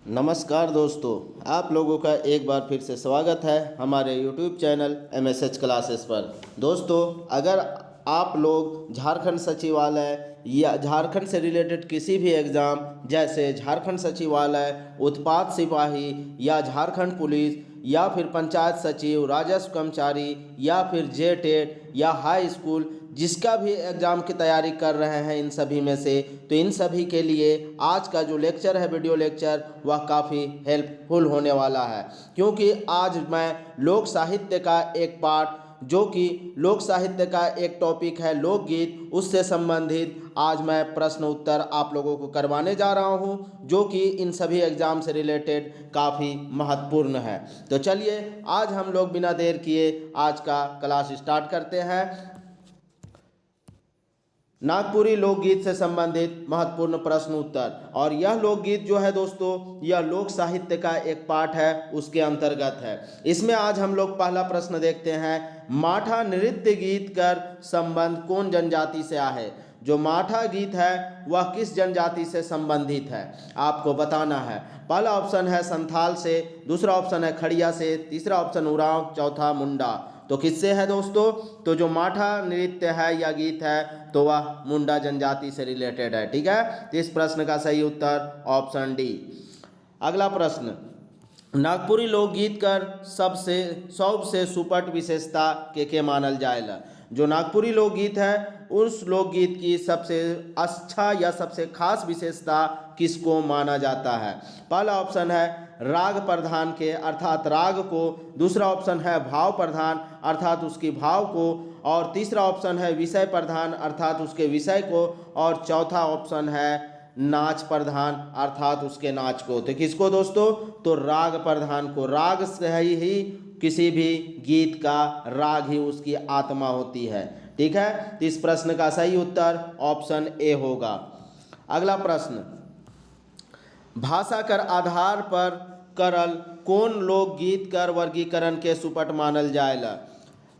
नमस्कार दोस्तों, आप लोगों का एक बार फिर से स्वागत है हमारे YouTube चैनल MSH क्लासेस पर। दोस्तों, अगर आप लोग झारखंड सचिवालय या झारखंड से रिलेटेड किसी भी एग्ज़ाम जैसे झारखंड सचिवालय, उत्पाद सिपाही या झारखंड पुलिस या फिर पंचायत सचिव, राजस्व कर्मचारी या फिर जेटेट या हाई स्कूल जिसका भी एग्ज़ाम की तैयारी कर रहे हैं इन सभी में से, तो इन सभी के लिए आज का जो लेक्चर है, वीडियो लेक्चर, वह काफ़ी हेल्पफुल होने वाला है। क्योंकि आज मैं लोक साहित्य का एक पार्ट, जो कि लोक साहित्य का एक टॉपिक है लोकगीत, उससे संबंधित आज मैं प्रश्न उत्तर आप लोगों को करवाने जा रहा हूं, जो कि इन सभी एग्ज़ाम से रिलेटेड काफ़ी महत्वपूर्ण है। तो चलिए आज हम लोग बिना देर किए आज का क्लास स्टार्ट करते हैं। नागपुरी लोकगीत से संबंधित महत्वपूर्ण प्रश्न उत्तर, और यह लोकगीत जो है दोस्तों, यह लोक साहित्य का एक पार्ट है, उसके अंतर्गत है। इसमें आज हम लोग पहला प्रश्न देखते हैं, माठा नृत्य गीत कर संबंध कौन जनजाति से आहे। जो माठा गीत है वह किस जनजाति से संबंधित है, आपको बताना है। पहला ऑप्शन है संथाल से, दूसरा ऑप्शन है खड़िया से, तीसरा ऑप्शन उरांव, चौथा मुंडा। तो किससे है दोस्तों? तो जो माठा नृत्य है या गीत है तो वह मुंडा जनजाति से रिलेटेड है। ठीक है, तो इस प्रश्न का सही उत्तर ऑप्शन डी। अगला प्रश्न, नागपुरी लोकगीत कर सबसे सुपट विशेषता के मानल जाएला। जो नागपुरी लोकगीत है उस लोकगीत की सबसे अच्छा या सबसे खास विशेषता किसको माना जाता है? पहला ऑप्शन है राग प्रधान के अर्थात राग को, दूसरा ऑप्शन है भाव प्रधान अर्थात उसकी भाव को, और तीसरा ऑप्शन है विषय प्रधान अर्थात उसके विषय को, और चौथा ऑप्शन है नाच प्रधान अर्थात उसके नाच को। तो किसको दोस्तों? तो राग प्रधान को। राग से ही किसी भी गीत का राग ही उसकी आत्मा होती है। ठीक है, तो इस प्रश्न का सही उत्तर ऑप्शन ए होगा। अगला प्रश्न, भाषा कर आधार पर करल कौन लोकगीत कर वर्गीकरण के सुपट मानल जाएला।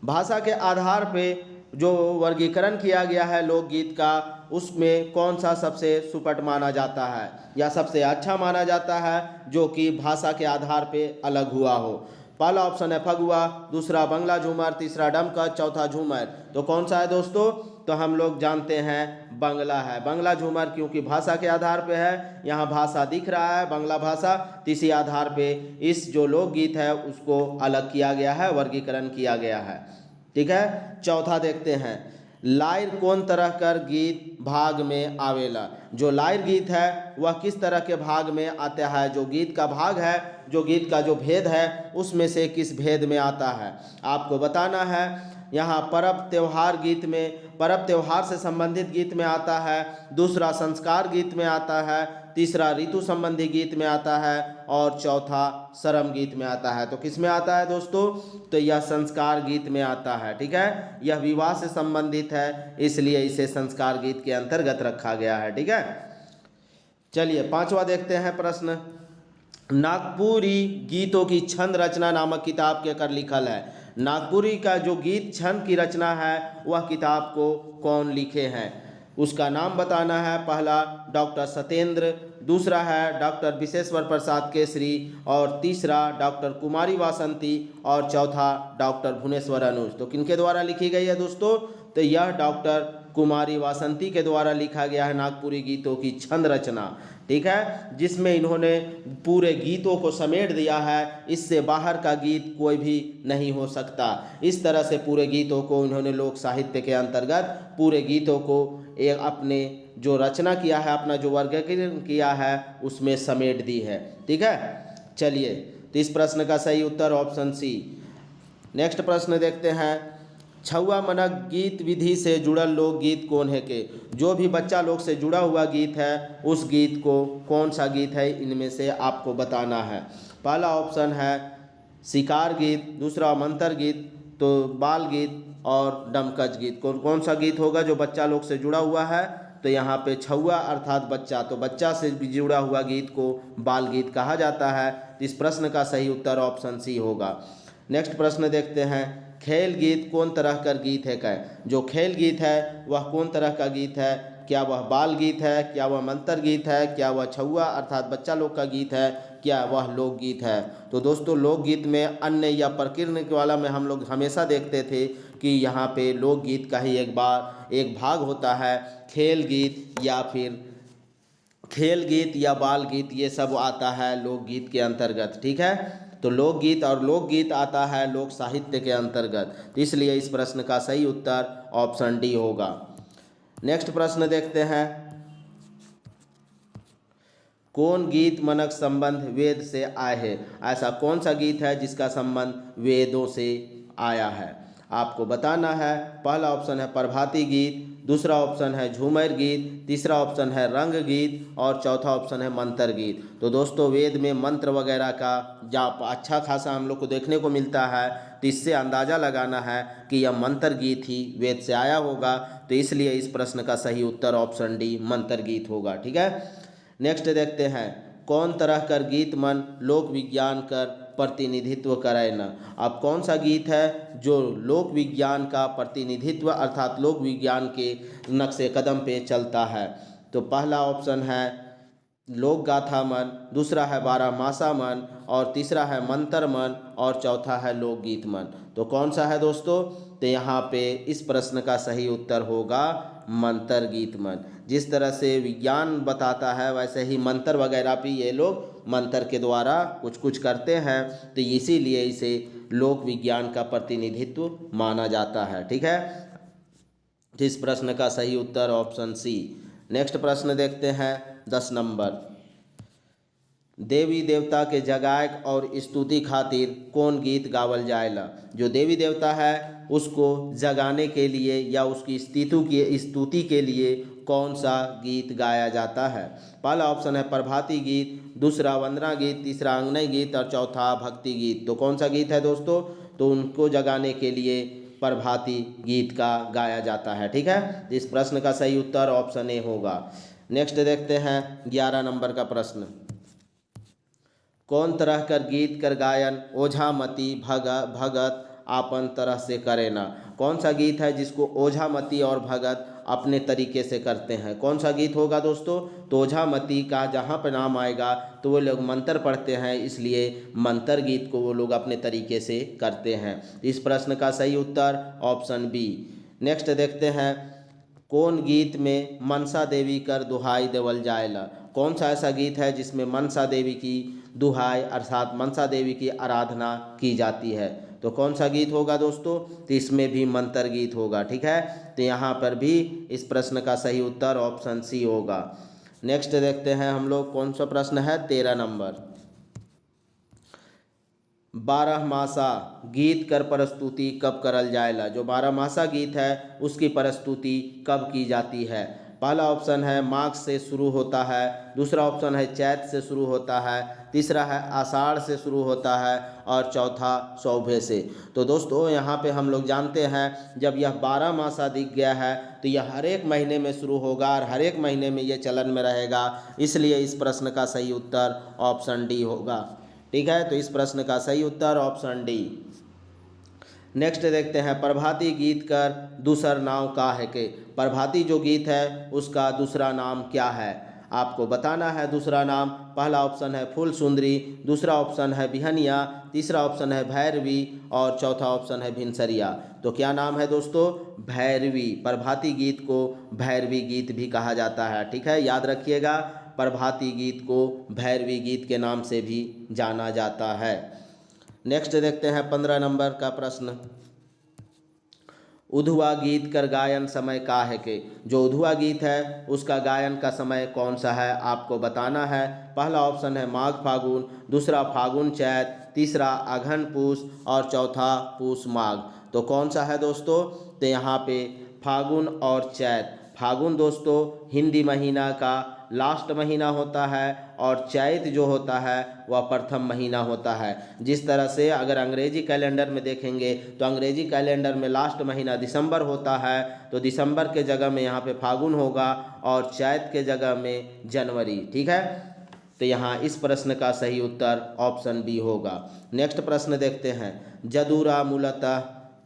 भाषा के आधार पे जो वर्गीकरण किया गया है लोकगीत का, उसमें कौन सा सबसे सुपट माना जाता है या सबसे अच्छा माना जाता है, जो कि भाषा के आधार पे अलग हुआ हो? पहला ऑप्शन है फगुआ, दूसरा बंगला झूमर, तीसरा डमकच, चौथा झूमर। तो कौन सा है दोस्तों? तो हम लोग जानते हैं बंगला है। बंगला झूमर क्योंकि भाषा के आधार पे है, यहाँ भाषा दिख रहा है बंगला भाषा, इसी आधार पे इस जो लोकगीत है उसको अलग किया गया है, वर्गीकरण किया गया है। ठीक है, चौथा देखते हैं, लायर कौन तरह कर गीत भाग में आवेला। जो लायर गीत है वह किस तरह के भाग में आता है? जो गीत का भाग है, जो गीत का जो भेद है, उसमें से किस भेद में आता है आपको बताना है। यहाँ पर्व त्यौहार गीत में, पर्व त्यौहार से संबंधित गीत में आता है, दूसरा संस्कार गीत में आता है, तीसरा ऋतु संबंधी गीत में आता है, और चौथा शरम गीत में आता है। तो किस में आता है दोस्तों? तो यह संस्कार गीत में आता है। ठीक है, यह विवाह से संबंधित है, इसलिए इसे संस्कार गीत के अंतर्गत रखा गया है। ठीक है, चलिए पांचवा देखते हैं प्रश्न, नागपुरी गीतों की छंद रचना नामक किताब के कर लिखल है। नागपुरी का जो गीत छंद की रचना है वह किताब को कौन लिखे हैं, उसका नाम बताना है। पहला डॉक्टर सत्येंद्र, दूसरा है डॉक्टर विशेश्वर प्रसाद केसरी, और तीसरा डॉक्टर कुमारी वासंती, और चौथा डॉक्टर भुवनेश्वर अनुज। तो किनके द्वारा लिखी गई है दोस्तों? तो यह डॉक्टर कुमारी वासंती के द्वारा लिखा गया है नागपुरी गीतों की छंद रचना। ठीक है, जिसमें इन्होंने पूरे गीतों को समेट दिया है, इससे बाहर का गीत कोई भी नहीं हो सकता। इस तरह से पूरे गीतों को इन्होंने लोक साहित्य के अंतर्गत पूरे गीतों को एक अपने जो रचना किया है, अपना जो वर्गीकरण किया है, उसमें समेट दी है। ठीक है, चलिए तो इस प्रश्न का सही उत्तर ऑप्शन सी। नेक्स्ट प्रश्न देखते हैं, छुआ मनक गीत विधि से जुड़ल लोकगीत कौन है के। जो भी बच्चा लोग से जुड़ा हुआ गीत है, उस गीत को कौन सा गीत है, इनमें से आपको बताना है। पहला ऑप्शन है शिकार गीत, दूसरा मंतर गीत, तो बाल गीत, और डमकच गीत। कौन सा गीत होगा जो बच्चा लोग से जुड़ा हुआ है? तो यहाँ पे छुआ अर्थात बच्चा, तो बच्चा से जुड़ा हुआ गीत को बाल गीत कहा जाता है। इस प्रश्न का सही उत्तर ऑप्शन सी होगा। नेक्स्ट प्रश्न देखते हैं, खेल गीत कौन तरह का गीत है क्या। जो खेल गीत है वह कौन तरह का गीत है? क्या वह बाल गीत है, क्या वह मंतर गीत है, क्या वह छुआ अर्थात बच्चा लोग का गीत है, क्या वह लोकगीत है। तो दोस्तों लोकगीत में अन्य या प्रकीर्णक वाला में हम लोग हमेशा देखते थे कि यहाँ पे लोकगीत का ही एक भाग होता है खेल गीत या बाल गीत, ये सब आता है लोकगीत के अंतर्गत। ठीक है, तो लोकगीत आता है लोक साहित्य के अंतर्गत। तो इसलिए इस प्रश्न का सही उत्तर ऑप्शन डी होगा। नेक्स्ट प्रश्न देखते हैं, कौन गीत मनक संबंध वेद से आए है। ऐसा कौन सा गीत है जिसका संबंध वेदों से आया है, आपको बताना है। पहला ऑप्शन है प्रभाती गीत, दूसरा ऑप्शन है झूमर गीत, तीसरा ऑप्शन है रंग गीत और चौथा ऑप्शन है मंत्र गीत। तो दोस्तों वेद में मंत्र वगैरह का जाप अच्छा खासा हम लोग को देखने को मिलता है, तो इससे अंदाज़ा लगाना है कि यह मंत्र गीत ही वेद से आया होगा। तो इसलिए इस प्रश्न का सही उत्तर ऑप्शन डी मंत्र गीत होगा। ठीक है, नेक्स्ट देखते हैं, कौन तरह कर गीत मन लोक विज्ञान कर प्रतिनिधित्व करे न। अब कौन सा गीत है जो लोक विज्ञान का प्रतिनिधित्व अर्थात लोक विज्ञान के नक्शे कदम पे चलता है। तो पहला ऑप्शन है लोक गाथा मन, दूसरा है बारहमासा मन और तीसरा है मंत्र मन और चौथा है लोकगीत मन। तो कौन सा है दोस्तों, तो यहाँ पे इस प्रश्न का सही उत्तर होगा मंत्र गीत मन। जिस तरह से विज्ञान बताता है वैसे ही मंत्र वगैरह भी ये लोग मंत्र के द्वारा कुछ कुछ करते हैं, तो इसीलिए इसे लोक विज्ञान का प्रतिनिधित्व माना जाता है। ठीक है, इस प्रश्न का सही उत्तर ऑप्शन सी। नेक्स्ट प्रश्न देखते हैं 10 नंबर, देवी देवता के जगायक और स्तुति खातिर कौन गीत गावल जाएला। जो देवी देवता है उसको जगाने के लिए या उसकी स्तुति के लिए कौन सा गीत गाया जाता है। पहला ऑप्शन है प्रभाती गीत, दूसरा वंदना गीत, तीसरा अंगनई गीत और चौथा भक्ति गीत। तो कौन सा गीत है दोस्तों, तो उनको जगाने के लिए प्रभाती गीत का गाया जाता है। ठीक है, इस प्रश्न का सही उत्तर ऑप्शन ए होगा। नेक्स्ट देखते हैं 11 नंबर का प्रश्न, कौन तरह कर गीत कर गायन ओझामती भगत आपन तरह से करे ना। कौन सा गीत है जिसको ओझामती और भगत अपने तरीके से करते हैं। कौन सा गीत होगा दोस्तों, तो ओझामती का जहाँ पर नाम आएगा तो वो लोग मंत्र पढ़ते हैं, इसलिए मंत्र गीत को वो लोग अपने तरीके से करते हैं। इस प्रश्न का सही उत्तर ऑप्शन बी। नेक्स्ट देखते हैं, कौन गीत में मनसा देवी कर दुहाई देवल जाएला। कौन सा ऐसा गीत है जिसमें मनसा देवी की दुहाई अर्थात मनसा देवी की आराधना की जाती है। तो कौन सा गीत होगा दोस्तों, तो इसमें भी मंत्र गीत होगा। ठीक है, तो यहाँ पर भी इस प्रश्न का सही उत्तर ऑप्शन सी होगा। नेक्स्ट देखते हैं हम लोग कौन सा प्रश्न है 13 नंबर, बारहमासा गीत कर प्रस्तुति कब करल जाएला। जो बारहमासा गीत है उसकी प्रस्तुति कब की जाती है। पहला ऑप्शन है माघ से शुरू होता है, दूसरा ऑप्शन है चैत से शुरू होता है, तीसरा है आषाढ़ से शुरू होता है और चौथा सौभे से। तो दोस्तों यहाँ पे हम लोग जानते हैं जब यह 12 मासा दिख गया है तो यह हर एक महीने में शुरू होगा और हर एक महीने में ये चलन में रहेगा, इसलिए इस प्रश्न का सही उत्तर ऑप्शन डी होगा। ठीक है, तो इस प्रश्न का सही उत्तर ऑप्शन डी। नेक्स्ट देखते हैं प्रभाती गीत कर दूसर नाम का है के। प्रभाती जो गीत है उसका दूसरा नाम क्या है, आपको बताना है दूसरा नाम। पहला ऑप्शन है फूल सुंदरी, दूसरा ऑप्शन है बिहनिया, तीसरा ऑप्शन है भैरवी और चौथा ऑप्शन है भिनसरिया। तो क्या नाम है दोस्तों, भैरवी। प्रभाती गीत को भैरवी गीत भी कहा जाता है। ठीक है, याद रखिएगा प्रभाती गीत को भैरवी गीत के नाम से भी जाना जाता है। नेक्स्ट देखते हैं 15 नंबर का प्रश्न, उधवा गीत कर गायन समय का है के। जो उधवा गीत है उसका गायन का समय कौन सा है, आपको बताना है। पहला ऑप्शन है माघ फागुन, दूसरा फागुन चैत, तीसरा अघन पूस और चौथा पूस माघ। तो कौन सा है दोस्तों, तो यहाँ पे फागुन और चैत। फागुन दोस्तों हिंदी महीना का लास्ट महीना होता है और चैत जो होता है वह प्रथम महीना होता है। जिस तरह से अगर अंग्रेजी कैलेंडर में देखेंगे तो अंग्रेजी कैलेंडर में लास्ट महीना दिसंबर होता है, तो दिसंबर के जगह में यहाँ पे फागुन होगा और चैत के जगह में जनवरी। ठीक है, तो यहाँ इस प्रश्न का सही उत्तर ऑप्शन बी होगा। नेक्स्ट प्रश्न देखते हैं, जदूरा मूलतः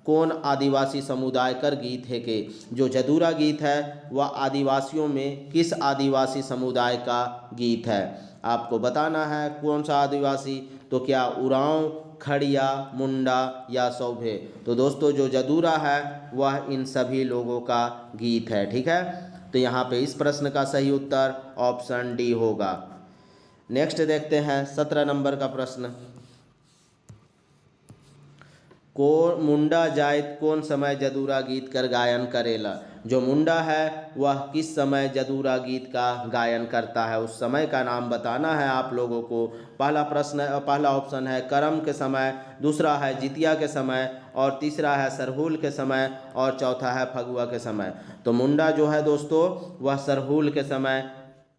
कौन आदिवासी समुदाय कर गीत है के। जो जदूरा गीत है वह आदिवासियों में किस आदिवासी समुदाय का गीत है। आपको बताना है कौन सा आदिवासी, तो क्या उरांव, खड़िया, मुंडा या सौभे। तो दोस्तों जो जदूरा है वह इन सभी लोगों का गीत है। ठीक है, तो यहाँ पे इस प्रश्न का सही उत्तर ऑप्शन डी होगा। नेक्स्ट देखते हैं 17 नंबर का प्रश्न। को मुंडा जाइत कौन समय जदूरा गीत कर गायन करेला। जो मुंडा है वह किस समय जदूरा गीत का गायन करता है, उस समय का नाम बताना है आप लोगों को। पहला ऑप्शन है करम के समय, दूसरा है जितिया के समय, और तीसरा है सरहुल के समय, और चौथा है फगुआ के समय। तो मुंडा जो है दोस्तों वह सरहुल के समय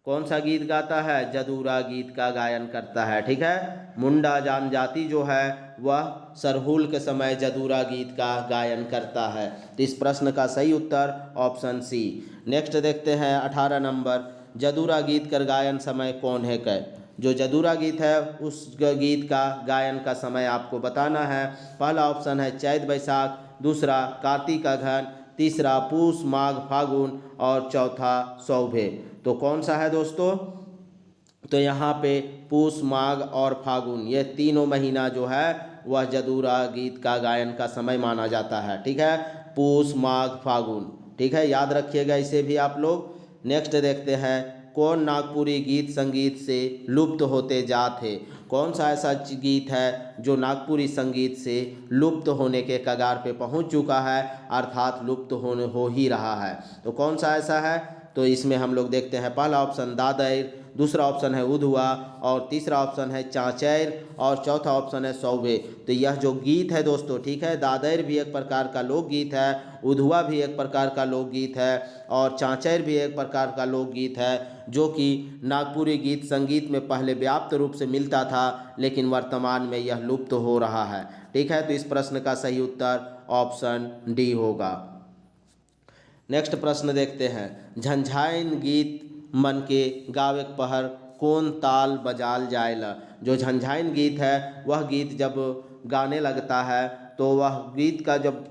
कौन सा गीत गाता है, जदूरा गीत का गायन करता है। ठीक है, मुंडा जनजाति जो है वह सरहुल के समय जदूरा गीत का गायन करता है। तो इस प्रश्न का सही उत्तर ऑप्शन सी। नेक्स्ट देखते हैं 18 नंबर। जदूरा गीत कर गायन समय कौन है कै। जो जदूरा गीत है उस गीत का गायन का समय आपको बताना है। पहला ऑप्शन है चैत बैसाख, दूसरा कार्तिक अघन, तीसरा पूस माघ फागुन, और चौथा सौभे। तो कौन सा है दोस्तों, तो यहाँ पे पूस माघ और फागुन ये तीनों महीना जो है वह जदूरा गीत का गायन का समय माना जाता है। ठीक है, पूस माघ फागुन। ठीक है, याद रखिएगा इसे भी आप लोग। नेक्स्ट देखते हैं कौन नागपुरी गीत संगीत से लुप्त होते जाते। कौन सा ऐसा गीत है जो नागपुरी संगीत से लुप्त होने के कगार पे पहुंच चुका है, अर्थात लुप्त हो ही रहा है। तो कौन सा ऐसा है, तो इसमें हम लोग देखते हैं पहला ऑप्शन दादैर, दूसरा ऑप्शन है उधवा, और तीसरा ऑप्शन है चांचैर, और चौथा ऑप्शन है सौभे। तो यह जो गीत है दोस्तों, ठीक है, दादैर भी एक प्रकार का लोकगीत है, उधवा भी एक प्रकार का लोकगीत है, और चांचैर भी एक प्रकार का लोकगीत है, जो कि नागपुरी गीत संगीत में पहले व्याप्त रूप से मिलता था, लेकिन वर्तमान में यह लुप्त हो रहा है। ठीक है, तो इस प्रश्न का सही उत्तर ऑप्शन डी होगा। नेक्स्ट प्रश्न देखते हैं झंझाइन गीत मन के गावे पहर कौन ताल बजाल जायला। जो झंझाइन गीत है वह गीत जब गाने लगता है तो वह गीत का जब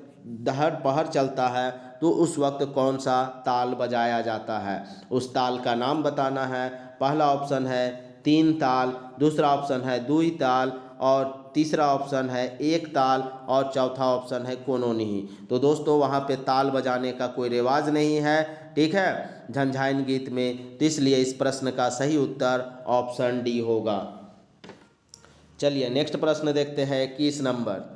दहर पहर चलता है तो उस वक्त कौन सा ताल बजाया जाता है, उस ताल का नाम बताना है। पहला ऑप्शन है तीन ताल, दूसरा ऑप्शन है दुई ताल, और तीसरा ऑप्शन है एक ताल, और चौथा ऑप्शन है कोनो नहीं। तो दोस्तों वहाँ पे ताल बजाने का कोई रिवाज नहीं है। ठीक है, झंझाइन गीत में, तो इसलिए इस प्रश्न का सही उत्तर ऑप्शन डी होगा। चलिए नेक्स्ट प्रश्न देखते हैं 21 नंबर।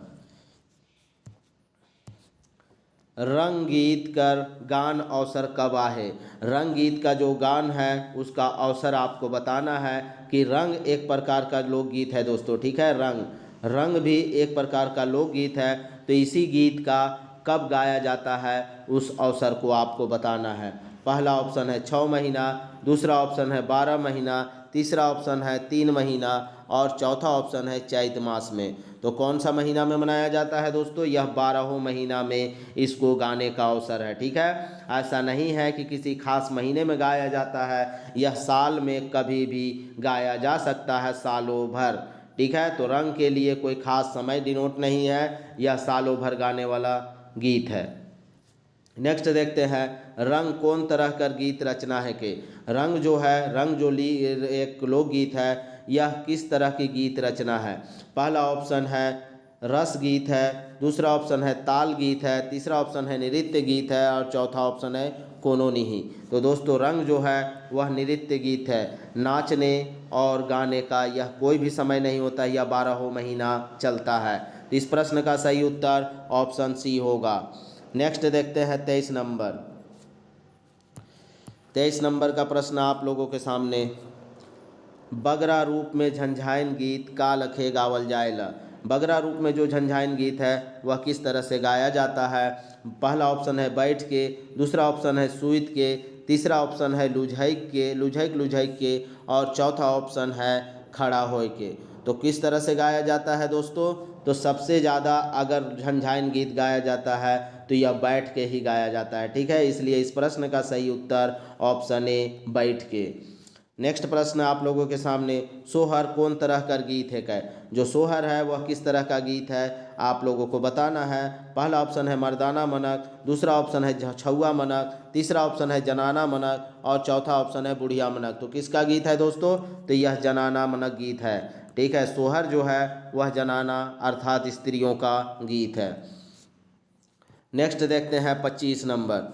रंग गीत कर गान अवसर कब आहे। रंग गीत का जो गान है उसका अवसर आपको बताना है कि रंग एक प्रकार का लोकगीत है दोस्तों। ठीक है, रंग भी एक प्रकार का लोकगीत है, तो इसी गीत का कब गाया जाता है उस अवसर को आपको बताना है। पहला ऑप्शन है 6 महीना, दूसरा ऑप्शन है 12 महीना, तीसरा ऑप्शन है 3 महीना, और चौथा ऑप्शन है चैत मास में। तो कौन सा महीना में मनाया जाता है दोस्तों, यह 12 महीना में इसको गाने का अवसर है। ठीक है, ऐसा नहीं है कि किसी खास महीने में गाया जाता है, यह साल में कभी भी गाया जा सकता है, सालों भर। ठीक है, तो रंग के लिए कोई खास समय डिनोट नहीं है, यह सालों भर गाने वाला गीत है। नेक्स्ट देखते हैं रंग कौन तरह कर गीत रचना है के। रंग जो है, रंग जो एक लोकगीत है, यह किस तरह की गीत रचना है। पहला ऑप्शन है रस गीत है, दूसरा ऑप्शन है ताल गीत है, तीसरा ऑप्शन है नृत्य गीत है, और चौथा ऑप्शन है कोनो नहीं। तो दोस्तों रंग जो है वह नृत्य गीत है, नाचने और गाने का यह कोई भी समय नहीं होता, यह 12 महीना चलता है। तो इस प्रश्न का सही उत्तर ऑप्शन सी होगा। नेक्स्ट देखते हैं 23 नंबर। 23 नंबर का प्रश्न आप लोगों के सामने। बगरा रूप में झंझाइन गीत का लखे गावल जाएला। बगरा रूप में जो झंझाइन गीत है वह किस तरह से गाया जाता है। पहला ऑप्शन है बैठ के, दूसरा ऑप्शन है सूत के, तीसरा ऑप्शन है लुझैक के, और चौथा ऑप्शन है खड़ा होए के। तो किस तरह से गाया जाता है दोस्तों, तो सबसे ज़्यादा अगर झंझाइन गीत गाया जाता है तो यह बैठ के ही गाया जाता है। ठीक है, इसलिए इस प्रश्न का सही उत्तर ऑप्शन ए बैठ के। नेक्स्ट प्रश्न आप लोगों के सामने, सोहर कौन तरह का गीत है कै? जो सोहर है वह किस तरह का गीत है आप लोगों को बताना है। पहला ऑप्शन है मर्दाना मनक, दूसरा ऑप्शन है छौआ मनक, तीसरा ऑप्शन है जनाना मनक और चौथा ऑप्शन है बुढ़िया मनक। तो किसका गीत है दोस्तों? तो यह जनाना मनक गीत है। ठीक है, सोहर जो है वह जनाना अर्थात स्त्रियों का गीत है। नेक्स्ट देखते हैं 25 नंबर,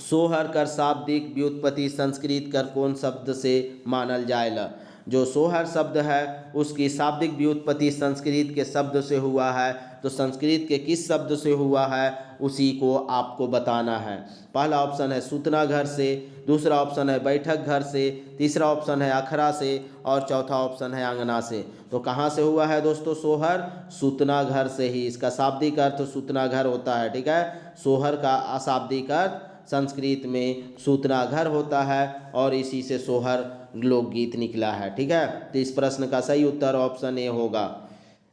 सोहर कर शाब्दिक व्युत्पत्ति संस्कृत कर कौन शब्द से मानल जाएला? जो सोहर शब्द है उसकी शाब्दिक व्युत्पत्ति संस्कृत के शब्द से हुआ है। तो संस्कृत के किस शब्द से हुआ है उसी को आपको बताना है। पहला ऑप्शन है सूतना घर से, दूसरा ऑप्शन है बैठक घर से, तीसरा ऑप्शन है अखरा से और चौथा ऑप्शन है अंगना से। तो कहाँ से हुआ है दोस्तों सोहर? सूतना घर से ही। इसका शाब्दिक अर्थ सूतना घर होता है। ठीक है, सोहर का अशाब्दिक अर्थ संस्कृत में सूतना घर होता है और इसी से सोहर लोकगीत निकला है। ठीक है, तो इस प्रश्न का सही उत्तर ऑप्शन ए होगा।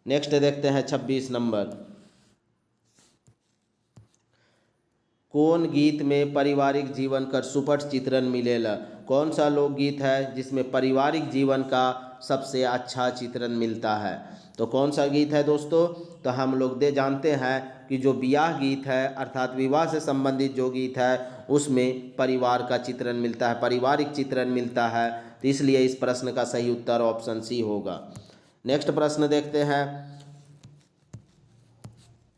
नेक्स्ट देखते हैं 26 नंबर, कौन गीत में पारिवारिक जीवन का सुपट चित्रण मिलेला? कौन सा लोकगीत है जिसमें पारिवारिक जीवन का सबसे अच्छा चित्रण मिलता है? तो कौन सा गीत है दोस्तों? तो हम लोग जानते हैं कि जो ब्याह गीत है अर्थात विवाह से संबंधित जो गीत है उसमें परिवार का चित्रण मिलता है, पारिवारिक चित्रण मिलता है। तो इसलिए इस प्रश्न का सही उत्तर ऑप्शन सी होगा। नेक्स्ट प्रश्न देखते हैं,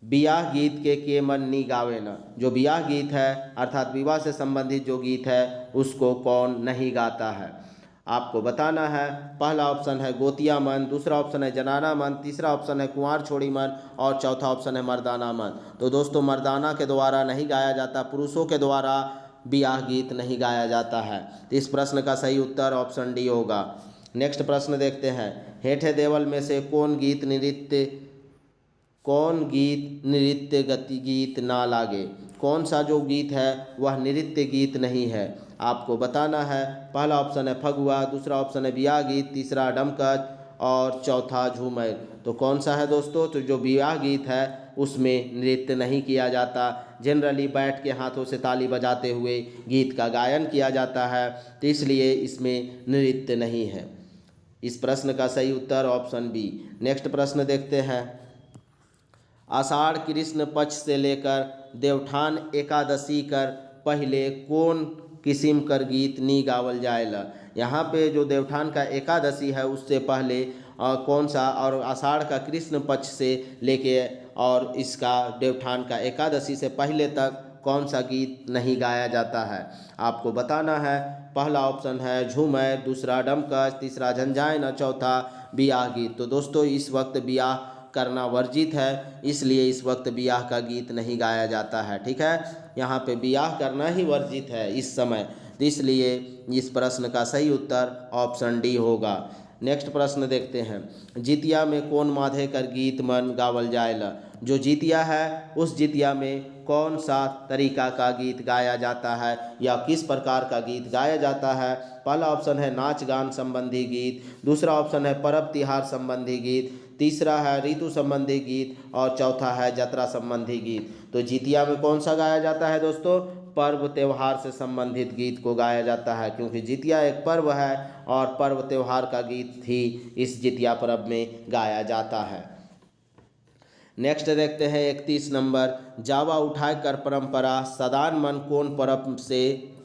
ब्याह गीत के मन नी गावे न? जो ब्याह गीत है अर्थात विवाह से संबंधित जो गीत है उसको कौन नहीं गाता है? आपको बताना है। पहला ऑप्शन है गोतिया मन, दूसरा ऑप्शन है जनाना मन, तीसरा ऑप्शन है कुंवार छोड़ी मन और चौथा ऑप्शन है मर्दाना मन। तो दोस्तों मर्दाना के द्वारा नहीं गाया जाता, पुरुषों के द्वारा ब्याह गीत नहीं गाया जाता है। तो इस प्रश्न का सही उत्तर ऑप्शन डी होगा। नेक्स्ट प्रश्न देखते हैं, हेठे देवल में से कौन गीत नृत्य गति गीत ना लागे? कौन सा जो गीत है वह नृत्य गीत नहीं है? आपको बताना है। पहला ऑप्शन है फगुआ, दूसरा ऑप्शन है ब्याह गीत, तीसरा डमकच और चौथा झूमर। तो कौन सा है दोस्तों? तो जो ब्याह गीत है उसमें नृत्य नहीं किया जाता, जनरली बैठ के हाथों से ताली बजाते हुए गीत का गायन किया जाता है। तो इसलिए इसमें नृत्य नहीं है। इस प्रश्न का सही उत्तर ऑप्शन बी। नेक्स्ट प्रश्न देखते हैं, आषाढ़ कृष्ण पक्ष से लेकर देवठान एकादशी कर पहले कौन किस्म कर गीत नी गावल जाएला? यहाँ पे जो देवठान का एकादशी है उससे पहले कौन सा, और आषाढ़ का कृष्ण पक्ष से लेके और इसका देवठान का एकादशी से पहले तक कौन सा गीत नहीं गाया जाता है? आपको बताना है। पहला ऑप्शन है झूमर, दूसरा डमकच, तीसरा झंझायन और चौथा ब्याह गीत। तो दोस्तों इस वक्त ब्याह करना वर्जित है, इसलिए इस वक्त ब्याह का गीत नहीं गाया जाता है। ठीक है, यहाँ पे ब्याह करना ही वर्जित है इस समय, तो इसलिए इस प्रश्न का सही उत्तर ऑप्शन डी होगा। नेक्स्ट प्रश्न देखते हैं, जितिया में कौन माधे कर गीत मन गावल जाएला? जो जितिया है उस जितिया में कौन सा तरीका का गीत गाया जाता है या किस प्रकार का गीत गाया जाता है? पहला ऑप्शन है नाच गान संबंधी गीत, दूसरा ऑप्शन है पर्व तिहार संबंधी गीत, तीसरा है ऋतु संबंधी गीत और चौथा है यात्रा संबंधी गीत। तो जितिया में कौन सा गाया जाता है दोस्तों? पर्व त्यौहार से संबंधित गीत को गाया जाता है, क्योंकि जितिया एक पर्व है और पर्व त्यौहार का गीत ही इस जितिया पर्व में गाया जाता है। नेक्स्ट देखते हैं 31 नंबर, जावा उठाए कर परंपरा सदान मन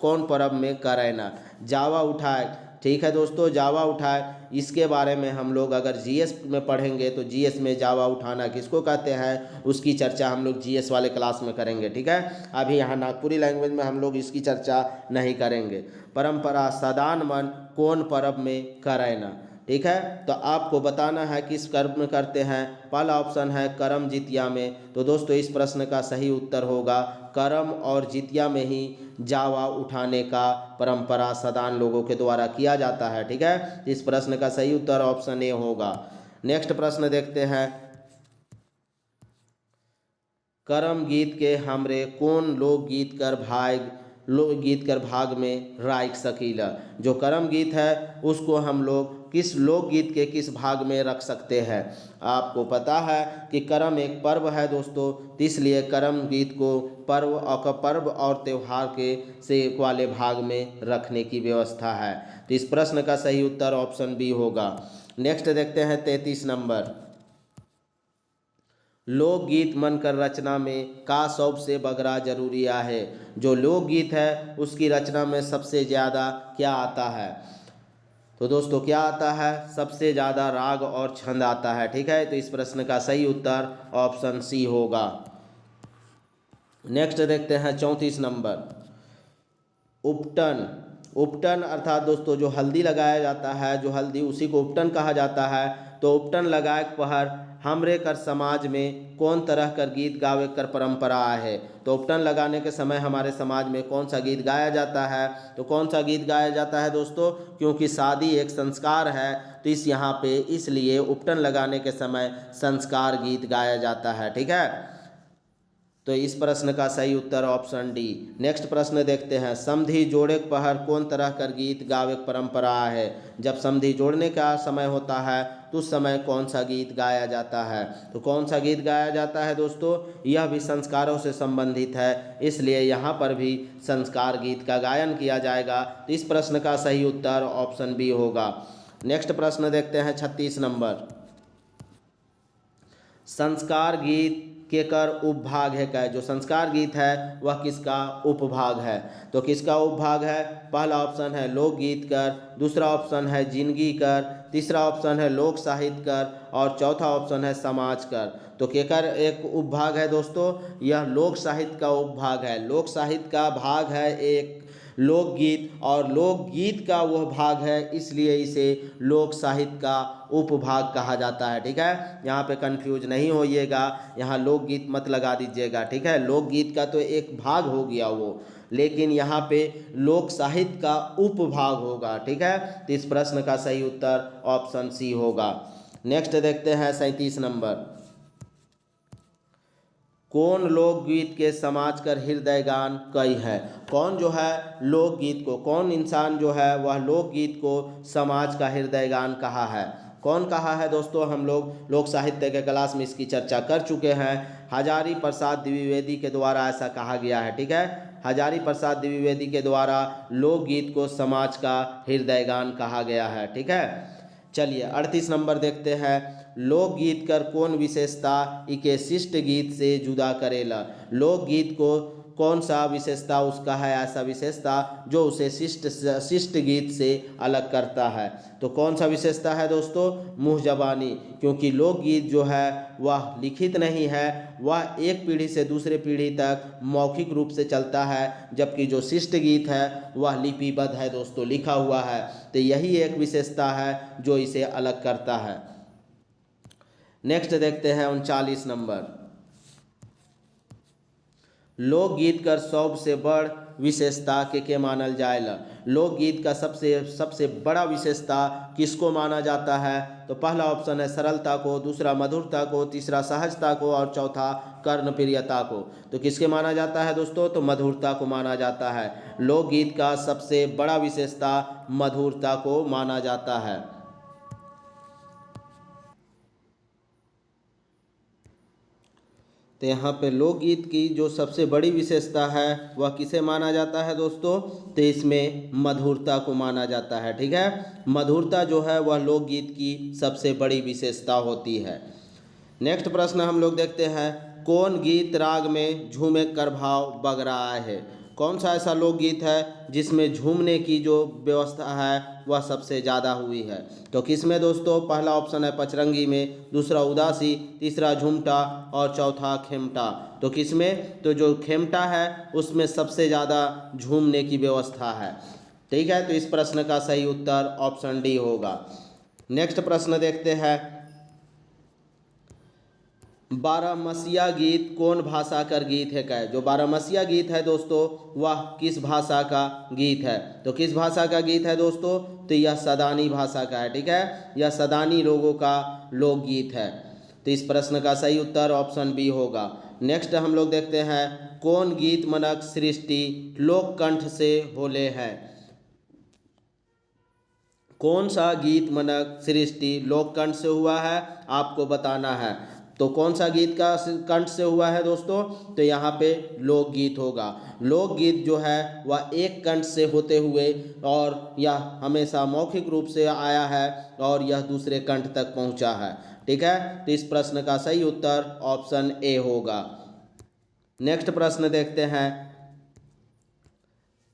कौन पर्व में करैना? जावा उठाए, ठीक है दोस्तों, जावा उठाए इसके बारे में हम लोग अगर जीएस में पढ़ेंगे तो जीएस में जावा उठाना किसको कहते हैं उसकी चर्चा हम लोग जीएस वाले क्लास में करेंगे। ठीक है, अभी यहाँ नागपुरी लैंग्वेज में हम लोग इसकी चर्चा नहीं करेंगे। परंपरा सदान मन कौन पर्व में करैना? ठीक है, तो आपको बताना है किस कर्म में करते हैं। पहला ऑप्शन है करम जितिया में। तो दोस्तों इस प्रश्न का सही उत्तर होगा करम और जितिया में ही जावा उठाने का परंपरा सदान लोगों के द्वारा किया जाता है। ठीक है, इस प्रश्न का सही उत्तर ऑप्शन ए होगा। नेक्स्ट प्रश्न देखते हैं, करम गीत के हमरे कौन लोकगीत कर भाग में राख सकीला? जो करम गीत है उसको हम लोग किस लोकगीत के किस भाग में रख सकते हैं। आपको पता है कि करम एक पर्व है दोस्तों, तो इसलिए करम गीत को पर्व और त्यौहार के से वाले भाग में रखने की व्यवस्था है। तो इस प्रश्न का सही उत्तर ऑप्शन बी होगा। नेक्स्ट देखते हैं 33 नंबर। लोकगीत मन कर रचना में का सबसे बगरा जरूरी है। जो लोकगीत है उसकी रचना में सबसे ज़्यादा क्या आता है। तो दोस्तों क्या आता है, सबसे ज़्यादा राग और छंद आता है। ठीक है, तो इस प्रश्न का सही उत्तर ऑप्शन सी होगा। नेक्स्ट देखते हैं 34 नंबर। उपटन। उपटन अर्थात दोस्तों जो हल्दी लगाया जाता है, जो हल्दी उसी को उपटन कहा जाता है। तो उपटन लगाए पहर हमरे कर समाज में कौन तरह कर गीत गावे कर परंपरा है। तो उपटन लगाने के समय हमारे समाज में कौन सा गीत गाया जाता है। तो कौन सा गीत गाया जाता है दोस्तों, क्योंकि शादी एक संस्कार है तो इस यहाँ पे इसलिए उपटन लगाने के समय संस्कार गीत गाया जाता है। ठीक है, तो इस प्रश्न का सही उत्तर ऑप्शन डी। नेक्स्ट प्रश्न देखते हैं। समधी जोड़े पहर कौन तरह कर गीत गावे परंपरा है। जब समधी जोड़ने का समय होता है तो उस समय कौन सा गीत गाया जाता है। तो कौन सा गीत गाया जाता है दोस्तों, यह भी संस्कारों से संबंधित है, इसलिए यहाँ पर भी संस्कार गीत का गायन किया जाएगा। तो इस प्रश्न का सही उत्तर ऑप्शन बी होगा। नेक्स्ट प्रश्न देखते हैं 36 नंबर। संस्कार गीत केकर उपभाग है क्या। जो संस्कार गीत है वह किसका उपभाग है। तो किसका उपभाग है, पहला ऑप्शन है लोकगीत कर, दूसरा ऑप्शन है जिंदगी कर, तीसरा ऑप्शन है लोक साहित्य कर और चौथा ऑप्शन है समाज कर। तो केकर एक उपभाग है दोस्तों, यह लोक साहित्य का उपभाग है। लोक साहित्य का भाग है एक लोकगीत और लोकगीत का वह भाग है, इसलिए इसे लोक साहित्य का उपभाग कहा जाता है। ठीक है, यहाँ पे कंफ्यूज नहीं होइएगा, यहाँ लोकगीत मत लगा दीजिएगा। ठीक है, लोकगीत का तो एक भाग हो गया वो, लेकिन यहाँ पे लोक साहित्य का उपभाग होगा। ठीक है, तो इस प्रश्न का सही उत्तर ऑप्शन सी होगा। नेक्स्ट देखते हैं 37 नंबर। कौन लोकगीत के समाज कर हृदय गान कई है। कौन जो है लोकगीत को, कौन इंसान जो है वह लोकगीत को समाज का हृदय गान कहा है। कौन कहा है दोस्तों, हम लोग लोक साहित्य के क्लास में इसकी चर्चा कर चुके हैं। हजारी प्रसाद द्विवेदी के द्वारा ऐसा कहा गया है। ठीक है, हजारी प्रसाद द्विवेदी के द्वारा लोकगीत को समाज का हृदय गान कहा गया है। ठीक है, चलिए 38 नंबर देखते हैं। लोकगीत कर कौन विशेषता इके शिष्ट गीत से जुदा करेला। लोकगीत को कौन सा विशेषता उसका है, ऐसा विशेषता जो उसे शिष्ट गीत से अलग करता है। तो कौन सा विशेषता है दोस्तों, मुँह जबानी। क्योंकि लोकगीत जो है वह लिखित नहीं है, वह एक पीढ़ी से दूसरे पीढ़ी तक मौखिक रूप से चलता है, जबकि जो शिष्ट गीत है वह लिपिबद्ध है दोस्तों, लिखा हुआ है। तो यही एक विशेषता है जो इसे अलग करता है। नेक्स्ट देखते हैं 39 नंबर। लोकगीत कर सबसे बड़ विशेषता के मानल जाएला। लोकगीत का सबसे बड़ा विशेषता किसको माना जाता है। तो पहला ऑप्शन है सरलता को, दूसरा मधुरता को, तीसरा सहजता को और चौथा कर्णप्रियता को। तो किसके माना जाता है दोस्तों, तो मधुरता को माना जाता है। लोकगीत का सबसे बड़ा विशेषता मधुरता को माना जाता है। तो यहाँ पे लोकगीत की जो सबसे बड़ी विशेषता है वह किसे माना जाता है दोस्तों, तो इसमें मधुरता को माना जाता है। ठीक है, मधुरता जो है वह लोकगीत की सबसे बड़ी विशेषता होती है। नेक्स्ट प्रश्न हम लोग देखते हैं। कौन गीत राग में झूमे कर भाव बग रहा है। कौन सा ऐसा लोकगीत है जिसमें झूमने की जो व्यवस्था है वह सबसे ज़्यादा हुई है। तो किसमें दोस्तों, पहला ऑप्शन है पचरंगी में, दूसरा उदासी, तीसरा झूमटा और चौथा खेमटा। तो किसमें, तो जो खेमटा है उसमें सबसे ज़्यादा झूमने की व्यवस्था है। ठीक है, तो इस प्रश्न का सही उत्तर ऑप्शन डी होगा। नेक्स्ट प्रश्न देखते हैं। बारहमसिया गीत कौन भाषा का गीत है क्या। जो बारहमसिया गीत है दोस्तों वह किस भाषा का गीत है। तो किस भाषा का गीत है दोस्तों, तो यह सदानी भाषा का है। ठीक है, यह सदानी लोगों का लोकगीत है। तो इस प्रश्न का सही उत्तर ऑप्शन बी होगा। नेक्स्ट हम लोग देखते हैं। कौन गीत मनक सृष्टि लोक कंठ से होले हैं। कौन सा गीत मनक सृष्टि लोक कंठ से हुआ है, आपको बताना है। तो कौन सा गीत का कंठ से हुआ है दोस्तों, तो यहाँ पे लोकगीत होगा। लोकगीत जो है वह एक कंठ से होते हुए और यह हमेशा मौखिक रूप से आया है और यह दूसरे कंठ तक पहुँचा है। ठीक है, तो इस प्रश्न का सही उत्तर ऑप्शन ए होगा। नेक्स्ट प्रश्न देखते हैं।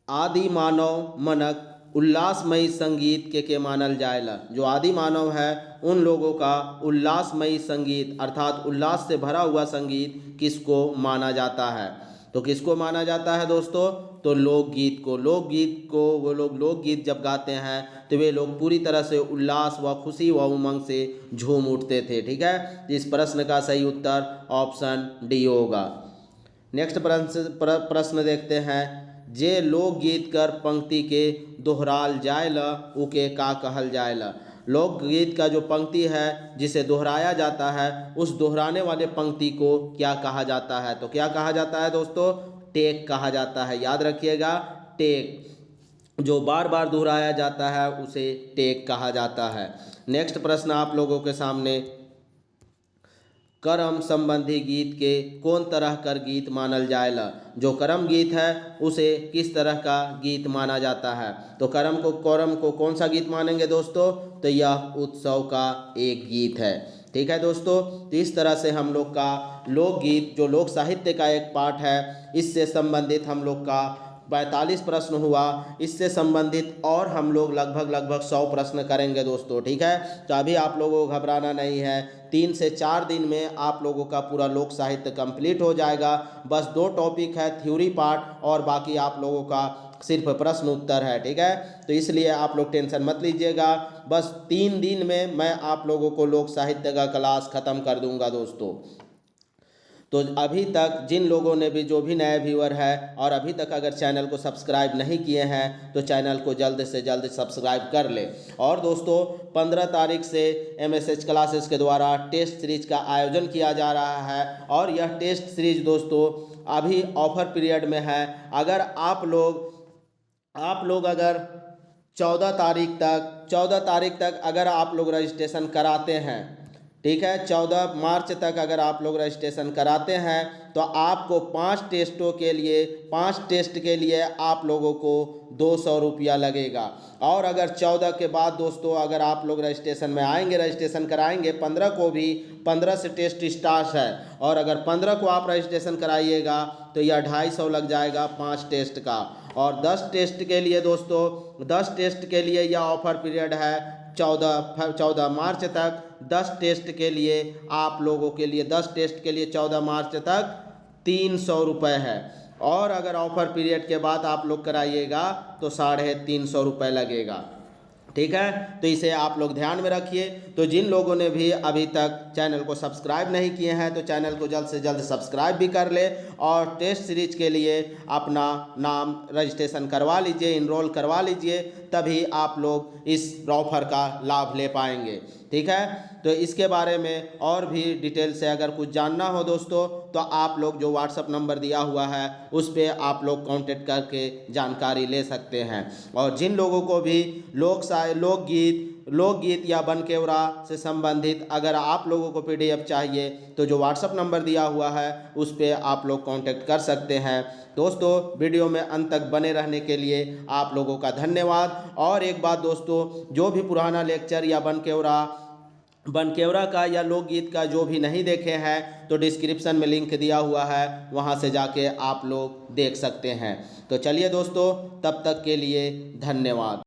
आदि मानव मनक उल्लासमयी संगीत के मानल जाएला। जो आदि मानव है उन लोगों का उल्लासमयी संगीत अर्थात उल्लास से भरा हुआ संगीत किसको माना जाता है, तो किसको माना जाता है दोस्तों, तो लोकगीत को। लोकगीत को वो लोग लोकगीत जब गाते हैं तो वे लोग पूरी तरह से उल्लास व खुशी व उमंग से झूम उठते थे। ठीक है, इस प्रश्न का सही उत्तर ऑप्शन डी होगा। नेक्स्ट प्रश्न देखते हैं। जे लोकगीत कर पंक्ति के दोहराल जायला उके का कहल जायला। लोकगीत का जो पंक्ति है जिसे दोहराया जाता है उस दोहराने वाले पंक्ति को क्या कहा जाता है, तो क्या कहा जाता है दोस्तों, टेक कहा जाता है। याद रखिएगा, टेक जो बार बार दोहराया जाता है उसे टेक कहा जाता है। नेक्स्ट प्रश्न आप लोगों के सामने। कर्म संबंधी गीत के कौन तरह कर गीत मानल जाएला। जो कर्म गीत है उसे किस तरह का गीत माना जाता है, तो कर्म को कौन सा गीत मानेंगे दोस्तों, तो यह उत्सव का एक गीत है। ठीक है दोस्तों, तो इस तरह से हम लोग का लोकगीत जो लोक साहित्य का एक पार्ट है इससे संबंधित हम लोग का 45 प्रश्न हुआ। इससे संबंधित और हम लोग लगभग 100 प्रश्न करेंगे दोस्तों। ठीक है, तो अभी आप लोगों को घबराना नहीं है। 3 से 4 दिन में आप लोगों का पूरा लोक साहित्य कंप्लीट हो जाएगा। बस 2 टॉपिक है, थ्योरी पार्ट और बाकी आप लोगों का सिर्फ प्रश्न उत्तर है। ठीक है, तो इसलिए आप लोग टेंशन मत लीजिएगा। बस 3 दिन में मैं आप लोगों को लोक साहित्य का क्लास ख़त्म कर दूंगा दोस्तों। तो अभी तक जिन लोगों ने भी, जो भी नए व्यूअर है और अभी तक अगर चैनल को सब्सक्राइब नहीं किए हैं तो चैनल को जल्द से जल्द सब्सक्राइब कर ले। और दोस्तों 15 तारीख से MSH क्लासेस के द्वारा टेस्ट सीरीज का आयोजन किया जा रहा है और यह टेस्ट सीरीज दोस्तों अभी ऑफर पीरियड में है। अगर आप लोग अगर 14 तारीख तक अगर आप लोग रजिस्ट्रेशन कराते हैं, ठीक है, 14 मार्च तक अगर आप लोग रजिस्ट्रेशन कराते हैं तो आपको 5 टेस्ट के लिए आप लोगों को 200 रुपया लगेगा। और अगर 14 के बाद दोस्तों अगर आप लोग रजिस्ट्रेशन में आएंगे, रजिस्ट्रेशन कराएंगे 15 को भी, 15 से टेस्ट स्टार्ट है और अगर 15 को आप रजिस्ट्रेशन कराइएगा तो यह 250 लग जाएगा 5 टेस्ट का। और 10 टेस्ट के लिए दोस्तों 10 टेस्ट के लिए यह ऑफर पीरियड है 14 मार्च तक। 10 टेस्ट के लिए आप लोगों के लिए 10 टेस्ट के लिए 14 मार्च तक 300 रुपये है। और अगर ऑफर पीरियड के बाद आप लोग कराइएगा तो 350 रुपये लगेगा। ठीक है, तो इसे आप लोग ध्यान में रखिए। तो जिन लोगों ने भी अभी तक चैनल को सब्सक्राइब नहीं किए हैं तो चैनल को जल्द से जल्द सब्सक्राइब भी कर ले और टेस्ट सीरीज के लिए अपना नाम रजिस्ट्रेशन करवा लीजिए, इनरोल करवा लीजिए, तभी आप लोग इस ऑफर का लाभ ले पाएंगे। ठीक है, तो इसके बारे में और भी डिटेल से अगर कुछ जानना हो दोस्तों तो आप लोग जो व्हाट्सअप नंबर दिया हुआ है उस पर आप लोग कांटेक्ट करके जानकारी ले सकते हैं। और जिन लोगों को भी लोकगीत या बनकेवरा से संबंधित अगर आप लोगों को PDF चाहिए तो जो व्हाट्सअप नंबर दिया हुआ है उस पर आप लोग कांटेक्ट कर सकते हैं। दोस्तों वीडियो में अंत तक बने रहने के लिए आप लोगों का धन्यवाद। और एक बात दोस्तों, जो भी पुराना लेक्चर या बनकेवरा का या लोकगीत का जो भी नहीं देखे हैं तो डिस्क्रिप्शन में लिंक दिया हुआ है, वहां से जाके आप लोग देख सकते हैं। तो चलिए दोस्तों, तब तक के लिए धन्यवाद।